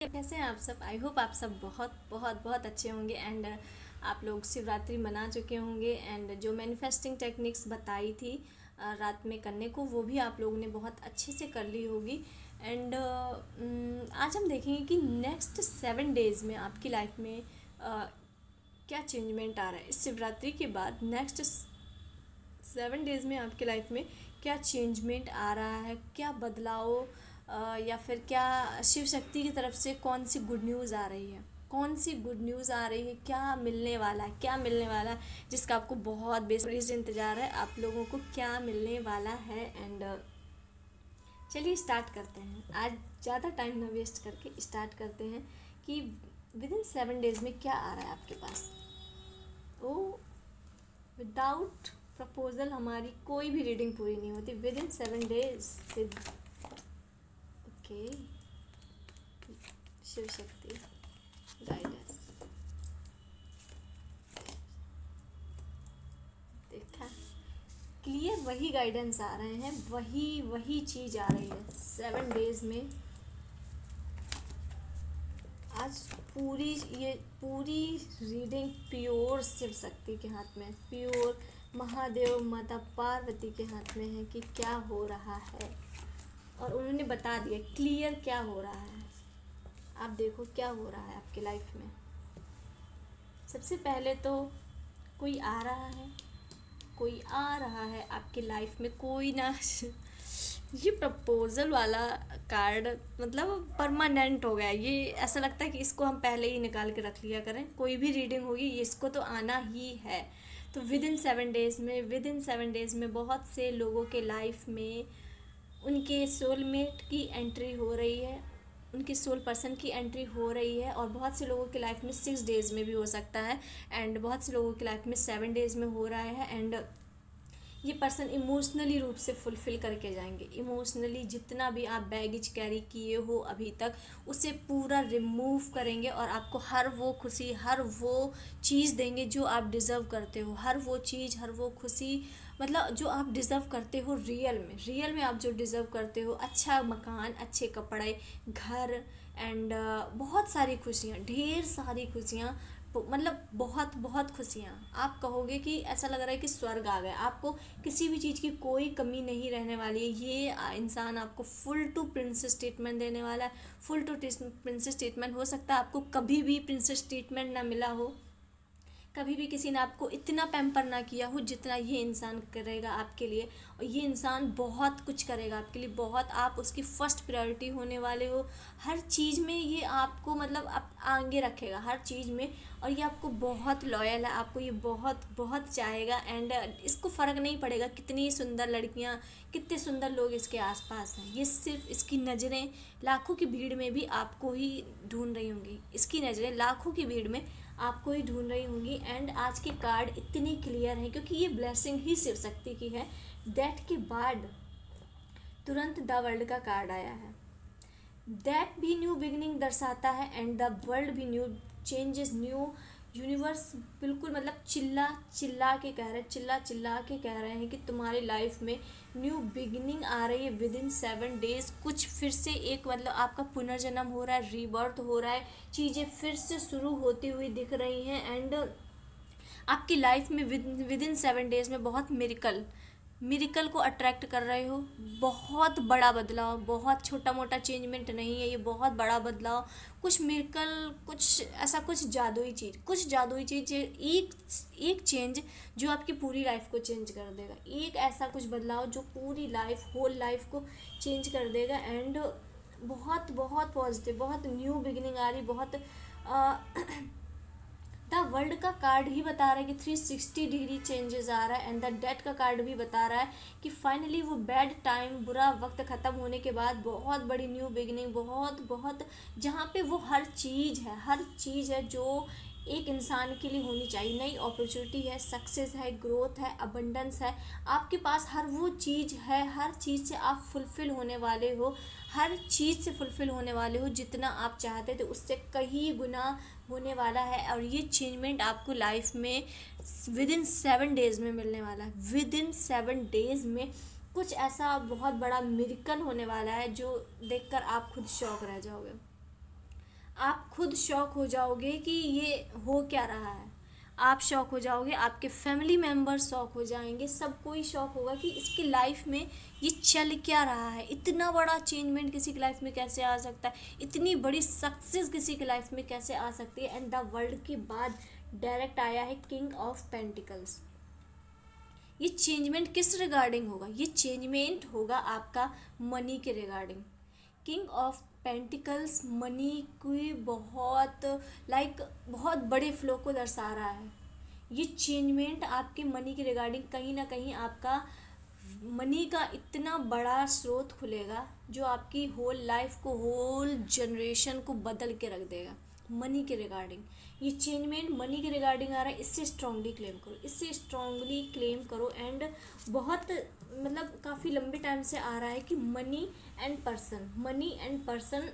कैसे हैं आप सब? आई होप आप सब बहुत बहुत बहुत अच्छे होंगे एंड आप लोग शिवरात्रि मना चुके होंगे एंड जो मैनिफेस्टिंग टेक्निक्स बताई थी रात में करने को, वो भी आप लोगों ने बहुत अच्छे से कर ली होगी। एंड आज हम देखेंगे कि नेक्स्ट 7 डेज़ में आपकी लाइफ में क्या चेंजमेंट आ रहा है। इस शिवरात्रि के बाद नेक्स्ट 7 डेज़ में आपकी लाइफ में क्या चेंजमेंट आ रहा है, क्या बदलाव या फिर क्या शिव शक्ति की तरफ से कौन सी गुड न्यूज़ आ रही है, कौन सी गुड न्यूज़ आ रही है, क्या मिलने वाला है, क्या मिलने वाला है जिसका आपको बहुत बेसब्री से इंतज़ार है। आप लोगों को क्या मिलने वाला है एंड चलिए स्टार्ट करते हैं। आज ज़्यादा टाइम ना वेस्ट करके स्टार्ट करते हैं कि विद इन 7 डेज़ में क्या आ रहा है आपके पास। ओ, विदाउट प्रपोजल हमारी कोई भी रीडिंग पूरी नहीं होती। Within 7 days with okay Shiv Shakti guidance. देखा, क्लियर वही गाइडेंस आ रहे हैं, वही वही चीज़ आ रही है 7 डेज में। आज पूरी रीडिंग प्योर शिव शक्ति के हाथ में, प्योर महादेव माता पार्वती के हाथ में है कि क्या हो रहा है। और उन्होंने बता दिया क्लियर क्या हो रहा है। आप देखो क्या हो रहा है आपके लाइफ में। सबसे पहले तो कोई आ रहा है, कोई आ रहा है आपके लाइफ में, कोई ना ये प्रपोजल वाला कार्ड मतलब परमानेंट हो गया। ये ऐसा लगता है कि इसको हम पहले ही निकाल के रख लिया करें। कोई भी रीडिंग होगी इसको तो आना ही है। तो विद इन 7 डेज़ में बहुत से लोगों के लाइफ में उनके सोलमेट की एंट्री हो रही है, उनके सोल पर्सन की एंट्री हो रही है। और बहुत से लोगों की लाइफ में 6 डेज़ में भी हो सकता है एंड बहुत से लोगों की लाइफ में 7 डेज़ में हो रहा है। एंड ये पर्सन इमोशनली रूप से फुलफ़िल करके जाएंगे। इमोशनली जितना भी आप बैगेज कैरी किए हो अभी तक, उसे पूरा रिमूव करेंगे और आपको हर वो खुशी, हर वो चीज़ देंगे जो आप डिज़र्व करते हो। हर वो चीज़, हर वो खुशी, मतलब जो आप डिज़र्व करते हो रियल में आप जो डिज़र्व करते हो। अच्छा मकान, अच्छे कपड़े, घर एंड बहुत सारी खुशियाँ, ढेर सारी खुशियाँ, मतलब बहुत बहुत खुशियाँ। आप कहोगे कि ऐसा लग रहा है कि स्वर्ग आ गया। आपको किसी भी चीज़ की कोई कमी नहीं रहने वाली है। ये इंसान आपको फुल टू प्रिंसेस ट्रीटमेंट देने वाला है। Full to princess treatment. हो सकता है आपको कभी भी प्रिंसेस ट्रीटमेंट ना मिला हो, कभी भी किसी ने आपको इतना पैम्पर ना किया हो जितना ये इंसान करेगा आपके लिए। और ये इंसान बहुत कुछ करेगा आपके लिए, बहुत। आप उसकी फ़र्स्ट प्रायोरिटी होने वाले हो हर चीज़ में। ये आपको मतलब आप आगे रखेगा हर चीज़ में। और ये आपको बहुत लॉयल है, आपको ये बहुत बहुत चाहेगा। एंड इसको फ़र्क नहीं पड़ेगा कितनी सुंदर लड़कियां, कितने सुंदर लोग इसके आसपास हैं। ये सिर्फ इसकी नज़रें लाखों की भीड़ में भी आपको ही ढूंढ रही होंगी। इसकी नज़रें लाखों की भीड़ में आपको ही ढूंढ रही होंगी। एंड आज के कार्ड इतनी क्लियर हैं क्योंकि ये ब्लेसिंग ही शिव शक्ति की है। दैट के बाद तुरंत द वर्ल्ड का कार्ड आया है। दैट भी न्यू बिगनिंग दर्शाता है एंड द वर्ल्ड भी न्यू चेंजेस, न्यू यूनिवर्स। बिल्कुल मतलब चिल्ला चिल्ला के कह रहे हैं, चिल्ला चिल्ला के कह रहे हैं कि तुम्हारी लाइफ में न्यू बिगिनिंग आ रही है विद इन 7 डेज़। कुछ फिर से एक मतलब आपका पुनर्जन्म हो रहा है, रीबर्थ हो रहा है, चीज़ें फिर से शुरू होती हुई दिख रही हैं। एंड आपकी लाइफ में विद इन 7 डेज़ में बहुत मिरिकल को अट्रैक्ट कर रहे हो। बहुत बड़ा बदलाव, बहुत छोटा मोटा चेंजमेंट नहीं है ये, बहुत बड़ा बदलाव। कुछ मिरिकल, कुछ ऐसा, कुछ जादुई चीज़, एक चेंज जो आपकी पूरी लाइफ को चेंज कर देगा। एक ऐसा कुछ बदलाव जो पूरी लाइफ, होल लाइफ को चेंज कर देगा। एंड बहुत बहुत पॉजिटिव, बहुत न्यू बिगिनिंग आ रही, बहुत द वर्ल्ड का कार्ड ही बता रहा है कि 360 डिग्री चेंजेस आ रहा है। एंड द डेथ का कार्ड भी बता रहा है कि फाइनली वो बैड टाइम, बुरा वक्त ख़त्म होने के बाद बहुत बड़ी न्यू बिगिनिंग, बहुत बहुत, जहाँ पे वो हर चीज़ है जो एक इंसान के लिए होनी चाहिए। नई अपॉर्चुनिटी है, सक्सेस है, ग्रोथ है, अबंडेंस है। आपके पास हर वो चीज़ है, हर चीज़ से आप फुलफ़िल होने वाले हो, हर चीज़ से फुलफ़िल होने वाले हो। जितना आप चाहते थे उससे कई गुना होने वाला है। और ये चेंजमेंट आपको लाइफ में विद इन 7 डेज़ में मिलने वाला है। विद इन 7 डेज़ में कुछ ऐसा बहुत बड़ा मिरेकल होने वाला है जो देखकर आप खुद शॉक रह जाओगे। आप खुद शॉक हो जाओगे कि ये हो क्या रहा है। आप शॉक हो जाओगे, आपके फैमिली मेम्बर शॉक हो जाएंगे, सब कोई शॉक होगा कि इसकी लाइफ में ये चल क्या रहा है। इतना बड़ा चेंजमेंट किसी की लाइफ में कैसे आ सकता है, इतनी बड़ी सक्सेस किसी की लाइफ में कैसे आ सकती है। एंड द वर्ल्ड के बाद डायरेक्ट आया है किंग ऑफ पेंटिकल्स। ये चेंजमेंट किस रिगार्डिंग होगा, ये चेंजमेंट होगा आपका मनी के regarding. King of pentacles money की बहुत बहुत बड़े फ्लो को दर्शा रहा है। ये चेंजमेंट आपके मनी के रिगार्डिंग कहीं ना कहीं आपका मनी का इतना बड़ा स्रोत खुलेगा जो आपकी होल लाइफ को, होल जनरेशन को बदल के रख देगा। मनी के रिगार्डिंग ये चेंजमेंट मनी के रिगार्डिंग आ रहा है, इससे स्ट्रांगली क्लेम करो, इससे स्ट्रांगली क्लेम करो। एंड बहुत काफ़ी लंबे टाइम से आ रहा है कि money and person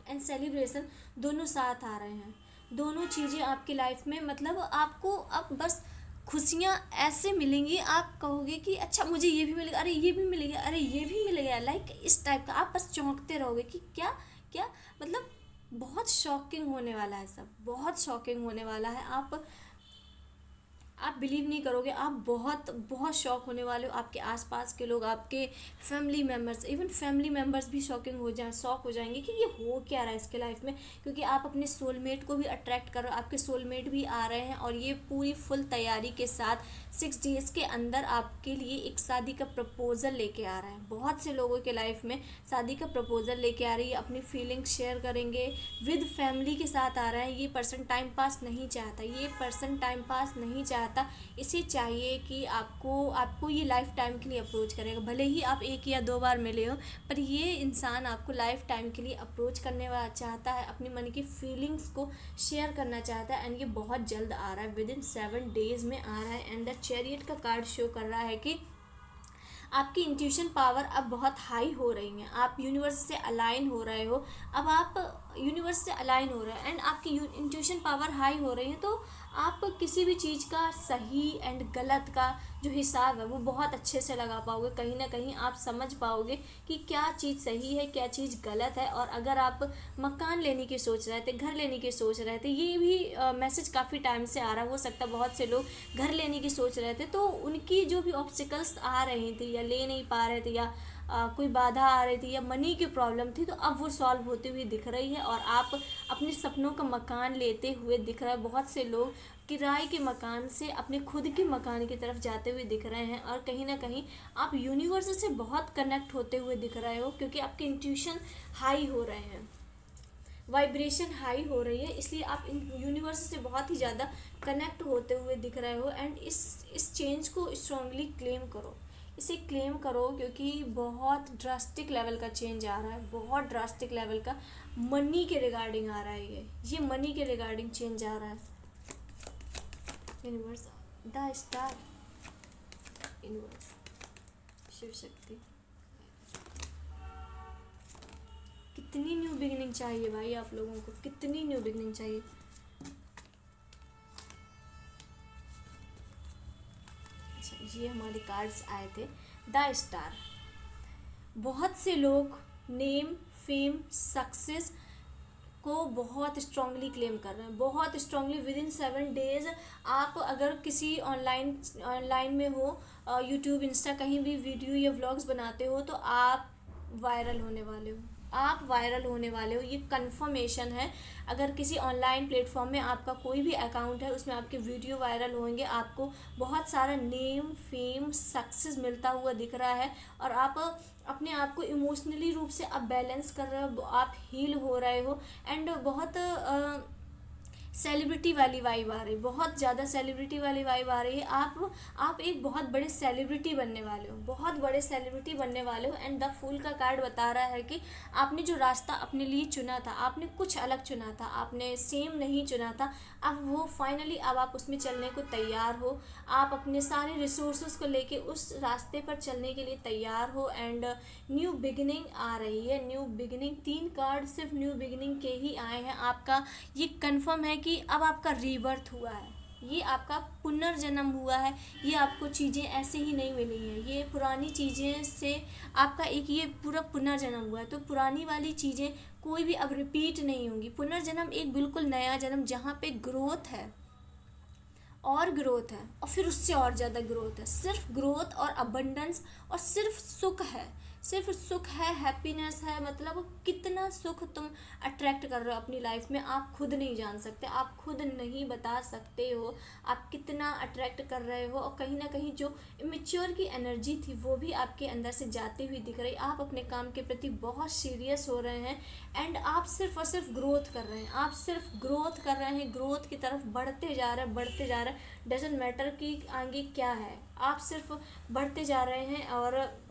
and celebration दोनों साथ आ रहे हैं। दोनों चीज़ें आपकी लाइफ में आपको अब बस खुशियाँ ऐसे मिलेंगी, आप कहोगे कि अच्छा मुझे ये भी मिलेगा, अरे ये भी मिलेगा, अरे ये भी मिलेगा, इस टाइप का आप बस चौंकते रहोगे कि क्या क्या बहुत शॉकिंग होने वाला है, सब बहुत शॉकिंग होने वाला है। आप बिलीव नहीं करोगे, आप बहुत बहुत शॉक होने वाले हो। आपके आसपास के लोग, आपके family members, even family members भी शॉक हो जाएंगे कि ये हो क्या रहा है इसके लाइफ में। क्योंकि आप अपने सोलमेट को भी अट्रैक्ट कर रहे हो, आपके सोलमेट भी आ रहे हैं और ये पूरी फुल तैयारी के साथ 6 डेज़ के अंदर आपके लिए एक शादी का प्रपोजल लेके आ रहा है। बहुत से लोगों के लाइफ में शादी का प्रपोजल लेके आ रही है, अपनी फीलिंग्स शेयर करेंगे, विद फैमिली के साथ आ रहा है। ये पर्सन टाइम पास नहीं चाहता, इसे चाहिए कि आपको ये लाइफ टाइम के लिए अप्रोच करेगा। भले ही आप 1 या 2 बार मिले हो, पर ये इंसान आपको लाइफ टाइम के लिए अप्रोच करने वाला चाहता है, अपनी मन की फीलिंग्स को शेयर करना चाहता है। एंड ये बहुत जल्द आ रहा है, विद इन 7 डेज में आ रहा है। एंड द चैरियट का कार्ड शो कर रहा है कि आपकी इंट्यूशन पावर अब बहुत हाई हो रही है, आप यूनिवर्स से अलाइन हो रहे हो, अब आप यूनिवर्स से अलाइन हो रहे हैं एंड आपकी इंट्यूशन पावर हाई हो रही है। तो आप किसी भी चीज़ का सही एंड गलत का जो हिसाब है वो बहुत अच्छे से लगा पाओगे। कहीं ना कहीं आप समझ पाओगे कि क्या चीज़ सही है, क्या चीज़ गलत है। और अगर आप मकान लेने की सोच रहे थे, घर लेने की सोच रहे थे, ये भी मैसेज काफ़ी टाइम से आ रहा हो सकता है बहुत से लोग घर लेने की सोच रहे थे, तो उनकी जो भी ऑब्स्टिकल्स आ रही थी या ले नहीं पा रहे थे या कोई बाधा आ रही थी या मनी की प्रॉब्लम थी, तो अब वो सॉल्व होती हुई दिख रही है और आप अपने सपनों का मकान लेते हुए दिख रहा है। बहुत से लोग किराए के मकान से अपने खुद के मकान की तरफ जाते हुए दिख रहे हैं और कहीं ना कहीं आप यूनिवर्स से बहुत कनेक्ट होते हुए दिख रहे हो, क्योंकि आपके इंट्यूशन हाई हो रहे हैं, वाइब्रेशन हाई हो रही है, इसलिए आप इन यूनिवर्स से बहुत ही ज़्यादा कनेक्ट होते हुए दिख रहे हो। एंड इस चेंज को स्ट्रांगली क्लेम करो, इसे क्लेम करो, क्योंकि बहुत ड्रास्टिक लेवल का चेंज आ रहा है, बहुत ड्रास्टिक लेवल का मनी के रिगार्डिंग आ रहा है। ये मनी के रिगार्डिंग चेंज आ रहा है। Universe, the star, universe, Shiv Shakti, कितनी न्यू बिगिनिंग चाहिए भाई आप लोगों को, कितनी न्यू बिगिनिंग चाहिए। अच्छा, ये हमारे कार्ड्स आए थे। द स्टार, बहुत से लोग नेम, फेम, सक्सेस को बहुत स्ट्रांगली क्लेम कर रहे हैं, बहुत स्ट्रांगली। विद इन 7 डेज आप अगर किसी ऑनलाइन में हो, यूट्यूब, इंस्टा, कहीं भी वीडियो या व्लॉग्स बनाते हो, तो आप वायरल होने वाले हो, आप वायरल होने वाले हो, ये कंफर्मेशन है। अगर किसी ऑनलाइन प्लेटफॉर्म में आपका कोई भी अकाउंट है, उसमें आपके वीडियो वायरल होंगे, आपको बहुत सारा नेम, फेम, सक्सेस मिलता हुआ दिख रहा है और आप अपने आप को इमोशनली रूप से आप बैलेंस कर रहे हो, आप हील हो रहे हो। एंड बहुत सेलिब्रिटी वाली वाइब आ रही है, बहुत ज़्यादा सेलिब्रिटी वाली वाइब आ रही है। आप एक बहुत बड़े सेलिब्रिटी बनने वाले हो, बहुत बड़े सेलिब्रिटी बनने वाले हो। एंड द फूल का कार्ड बता रहा है कि आपने जो रास्ता अपने लिए चुना था, आपने कुछ अलग चुना था, आपने सेम नहीं चुना था, अब वो फाइनली अब आप उसमें चलने को तैयार हो, आप अपने सारे रिसोर्सेज को लेके उस रास्ते पर चलने के लिए तैयार हो। एंड न्यू बिगिनिंग आ रही है, न्यू बिगिनिंग। 3 कार्ड सिर्फ न्यू बिगिनिंग के ही आए हैं। आपका ये कंफर्म है कि अब आपका रीबर्थ हुआ है, ये आपका पुनर्जन्म हुआ है, ये आपको चीज़ें ऐसे ही नहीं मिली हैं, ये पुरानी चीज़ें से आपका एक ये पूरा पुनर्जन्म हुआ है। तो पुरानी वाली चीज़ें कोई भी अब रिपीट नहीं होंगी। पुनर्जन्म एक बिल्कुल नया जन्म, जहाँ पे ग्रोथ है और ग्रोथ है और फिर उससे और ज़्यादा ग्रोथ है, सिर्फ ग्रोथ और अबंडेंस और सिर्फ सुख है, सिर्फ सुख है, हैप्पीनेस है। मतलब कितना सुख तुम अट्रैक्ट कर रहे हो अपनी लाइफ में, आप खुद नहीं जान सकते, आप खुद नहीं बता सकते हो आप कितना अट्रैक्ट कर रहे हो। और कहीं ना कहीं जो इमेच्योर की एनर्जी थी वो भी आपके अंदर से जाती हुई दिख रही। आप अपने काम के प्रति बहुत सीरियस हो रहे हैं एंड आप सिर्फ और सिर्फ ग्रोथ कर रहे हैं, आप सिर्फ ग्रोथ कर रहे हैं, ग्रोथ की तरफ बढ़ते जा रहे हैं, बढ़ते जा रहे हैं। डजेंट मैटर कि आगे क्या है, आप सिर्फ बढ़ते जा रहे हैं। और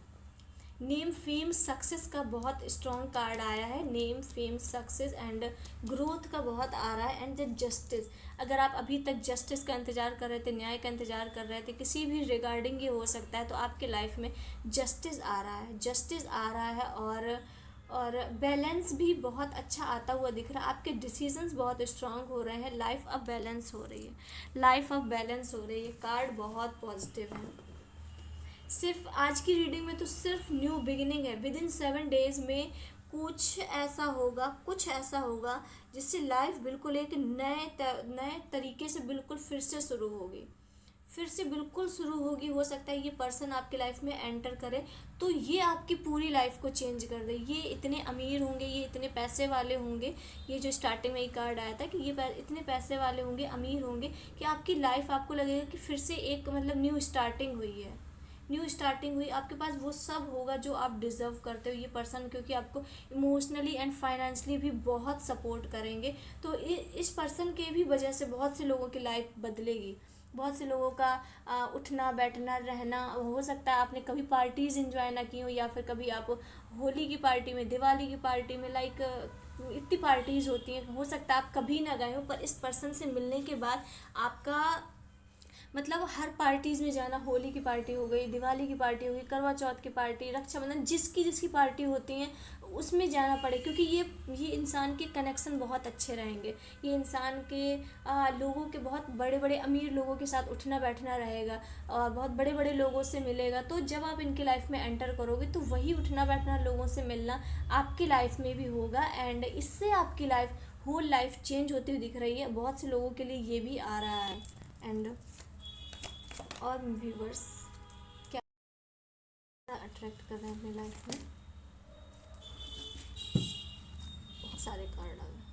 नेम फेम सक्सेस का बहुत स्ट्रॉन्ग कार्ड आया है, name fame success and growth का बहुत आ रहा है। एंड द जस्टिस, अगर आप अभी तक जस्टिस का इंतज़ार कर रहे थे, न्याय का इंतज़ार कर रहे थे, किसी भी रिगार्डिंग ये हो सकता है, तो आपके लाइफ में जस्टिस आ रहा है, जस्टिस आ रहा है। और बैलेंस भी बहुत अच्छा आता हुआ दिख रहा है, आपके डिसीजंस बहुत स्ट्रांग हो रहे हैं, लाइफ अब बैलेंस हो रही है, लाइफ अब बैलेंस हो रही है। कार्ड बहुत पॉजिटिव है। सिर्फ आज की रीडिंग में तो सिर्फ न्यू बिगिनिंग है, विद इन 7 डेज में कुछ ऐसा होगा, कुछ ऐसा होगा जिससे लाइफ बिल्कुल एक नए तरीके से बिल्कुल फिर से शुरू होगी, फिर से बिल्कुल शुरू होगी। हो सकता है ये पर्सन आपकी लाइफ में एंटर करे तो ये आपकी पूरी लाइफ को चेंज कर दे। ये इतने अमीर होंगे, ये इतने पैसे वाले होंगे, ये जो स्टार्टिंग में ही कार्ड आया था कि ये इतने पैसे वाले होंगे, अमीर होंगे कि आपकी लाइफ आपको लगेगा कि फिर से एक मतलब न्यू स्टार्टिंग हुई है, न्यू स्टार्टिंग हुई। आपके पास वो सब होगा जो आप डिज़र्व करते हो। ये पर्सन क्योंकि आपको इमोशनली एंड फाइनेंशियली भी बहुत सपोर्ट करेंगे, तो इस पर्सन के भी वजह से बहुत से लोगों की लाइफ बदलेगी, बहुत से लोगों का उठना बैठना रहना। हो सकता है आपने कभी पार्टीज़ एंजॉय ना की हो, या फिर कभी आप होली की पार्टी में, दिवाली की पार्टी में, लाइक इतनी पार्टीज़ होती हैं, हो सकता है आप कभी ना गए हो, पर इस पर्सन से मिलने के बाद आपका मतलब हर पार्टीज़ में जाना, होली की पार्टी हो गई, दिवाली की पार्टी हो गई, करवा चौथ की पार्टी, रक्षाबंधन, जिसकी जिसकी पार्टी होती हैं उसमें जाना पड़े, क्योंकि ये इंसान के कनेक्शन बहुत अच्छे रहेंगे। ये इंसान के लोगों के बहुत बड़े बड़े अमीर लोगों के साथ उठना बैठना रहेगा और बहुत बड़े बड़े लोगों से मिलेगा। तो जब आप इनकी लाइफ में एंटर करोगे तो वही उठना बैठना लोगों से मिलना आपकी लाइफ में भी होगा एंड इससे आपकी लाइफ होल लाइफ चेंज होती हुई दिख रही है। बहुत से लोगों के लिए ये भी आ रहा है। एंड और व्यूवर्स क्या अट्रैक्ट कर रहे हैं अपनी लाइफ में, बहुत सारे कार्ड आ गए।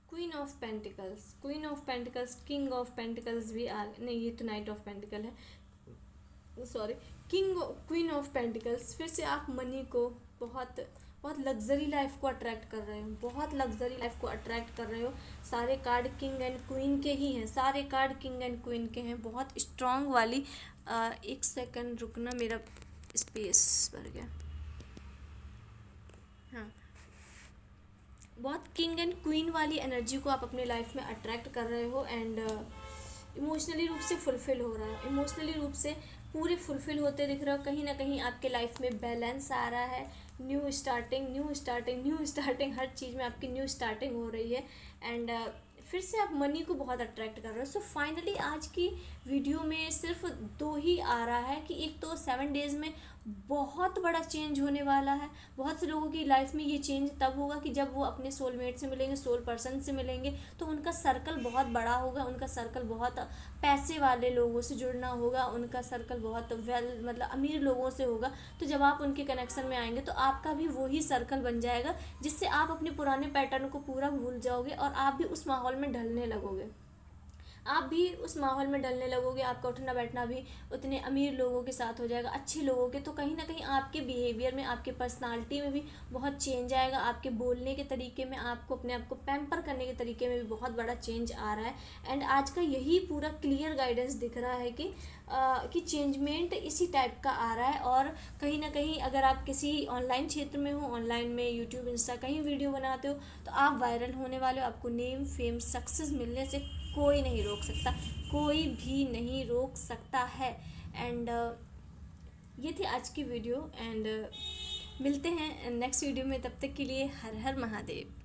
Queen of pentacles, queen of pentacles, king of pentacles भी आ, नहीं ये तो नाइट ऑफ पेंटिकल है, सॉरी, क्वीन ऑफ पेंटिकल्स। फिर से आप मनी को बहुत बहुत लग्जरी लाइफ को अट्रैक्ट कर रहे हो, बहुत लग्जरी लाइफ को अट्रैक्ट कर रहे हो। सारे कार्ड किंग एंड क्वीन के ही हैं, सारे कार्ड किंग एंड क्वीन के हैं, बहुत स्ट्रॉन्ग वाली। एक सेकंड रुकना, मेरा स्पेस भर गया। हाँ, बहुत किंग एंड क्वीन वाली एनर्जी को आप अपने लाइफ में अट्रैक्ट कर रहे हो एंड इमोशनली रूप से फुलफिल हो रहा है, इमोशनली रूप से पूरे फुलफिल होते दिख रहे हो। कहीं ना कहीं आपके लाइफ में बैलेंस आ रहा है, new starting, new starting, new starting, हर चीज़ में आपकी न्यू स्टार्टिंग हो रही है एंड फिर से आप मनी को बहुत अट्रैक्ट कर रहे हो। सो फाइनली आज की वीडियो में सिर्फ 2 ही आ रहा है कि एक तो 7 डेज़ में बहुत बड़ा चेंज होने वाला है। बहुत से लोगों की लाइफ में ये चेंज तब होगा कि जब वो अपने सोलमेट से मिलेंगे, सोल पर्सन से मिलेंगे, तो उनका सर्कल बहुत बड़ा होगा, उनका सर्कल बहुत पैसे वाले लोगों से जुड़ना होगा, उनका सर्कल बहुत मतलब अमीर लोगों से होगा। तो जब आप उनके कनेक्शन में आएंगे तो आपका भी वही सर्कल बन जाएगा, जिससे आप अपने पुराने पैटर्न को पूरा भूल जाओगे और आप भी उस माहौल में ढलने लगोगे, आप भी उस माहौल में ढलने लगोगे। आपका उठना बैठना भी उतने अमीर लोगों के साथ हो जाएगा, अच्छे लोगों के। तो कहीं ना कहीं आपके बिहेवियर में, आपके पर्सनालिटी में भी बहुत चेंज आएगा, आपके बोलने के तरीके में, आपको अपने आप को पैम्पर करने के तरीके में भी बहुत बड़ा चेंज आ रहा है। एंड आज का यही पूरा क्लियर गाइडेंस दिख रहा है कि चेंजमेंट इसी टाइप का आ रहा है। और कहीं ना कहीं अगर आप किसी ऑनलाइन क्षेत्र में हो, ऑनलाइन में यूट्यूब, इंस्टा कहीं वीडियो बनाते हो, तो आप वायरल होने वाले हो। आपको नेम फेम सक्सेस मिलने से कोई नहीं रोक सकता, कोई भी नहीं रोक सकता है। एंड ये थी आज की वीडियो एंड मिलते हैं नेक्स्ट वीडियो में, तब तक के लिए हर हर महादेव।